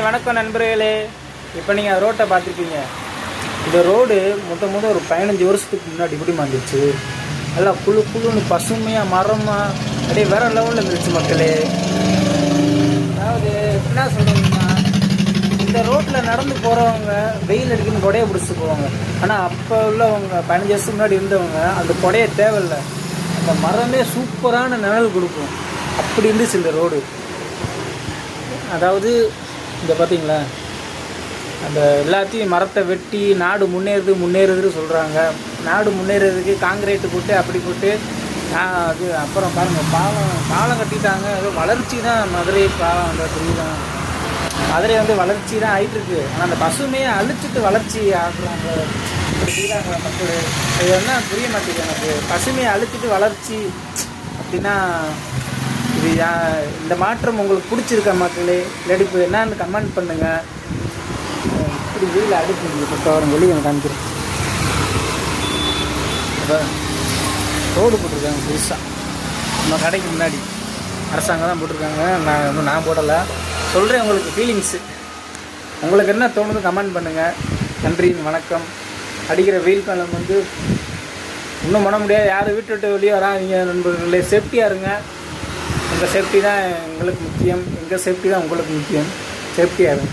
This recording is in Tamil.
வணக்கம் நண்பர்களே. இப்போ நீங்கள் ரோட்டை பார்த்துருப்பீங்க. இந்த ரோடு மொத்தம் ஒரு 15 வருஷத்துக்கு முன்னாடி இப்படி வந்துச்சு. நல்லா குழுன்னு பசுமையாக மரமாக அப்படியே வேறு லெவலில் இருந்துச்சு மக்களே. அதாவது என்ன சொல்கிறீங்கன்னா, இந்த ரோட்டில் நடந்து போகிறவங்க வெயில் அடிக்கணும் கொடையை பிடிச்சிட்டு போவாங்க. ஆனால் அப்போ உள்ளவங்க 15 வருஷத்துக்கு முன்னாடி இருந்தவங்க அந்த கொடையை தேவையில்லை, அந்த மரமே சூப்பரான நிழல் கொடுக்கும். அப்படி இருந்துச்சு இந்த ரோடு. அதாவது இந்த பார்த்தீங்களா, அந்த எல்லாத்தையும் மரத்தை வெட்டி நாடு முன்னேறுதுன்னு சொல்கிறாங்க. நாடு முன்னேறதுக்கு காங்கிரீட்டு போட்டு அப்படி போட்டு அது அப்புறம் பாருங்கள் பாலம் கட்டிட்டாங்க. ஏதோ வளர்ச்சி தான் மதுரை பாலம், அந்த தெரியுதான் மதுரை வளர்ச்சி தான் ஆகிட்டுருக்கு. ஆனால் அந்த பசுமையை அழிச்சிட்டு வளர்ச்சி ஆக்குறாங்க செய்கிறாங்க மக்கள். இது என்ன புரிய மாட்டேங்குது எனக்கு. பசுமையை அழிச்சிட்டு வளர்ச்சி அப்படின்னா இது இந்த மாற்றம் உங்களுக்கு பிடிச்சிருக்க மக்களே? இல்லாட்டி இப்போ என்னன்னு கமெண்ட் பண்ணுங்கள். இப்படி வீட்டில் அடுப்பு இப்போ வரும் வெளியே காமிக்கிறேன். இப்போ ரோடு போட்டிருக்காங்க புதுசாக நம்ம கடைக்கு முன்னாடி. அரசாங்கம் தான் போட்டிருக்காங்க, நான் போடலை. சொல்கிறேன் உங்களுக்கு ஃபீலிங்ஸு. உங்களுக்கு என்ன தோணுது கமெண்ட் பண்ணுங்கள். நன்றி, வணக்கம். அடிக்கிற வெயில் காலம் இன்னும் பண்ண முடியாது. யாரும் வீட்டு விட்டு வெளியே வராங்க நண்பர்களே. சேஃப்டியாக இருங்க. உங்கள் சேஃப்டி தான் எங்களுக்கு முக்கியம், எங்கள் சேஃப்டி தான் உங்களுக்கு முக்கியம். சேஃப்டியாக இருங்க.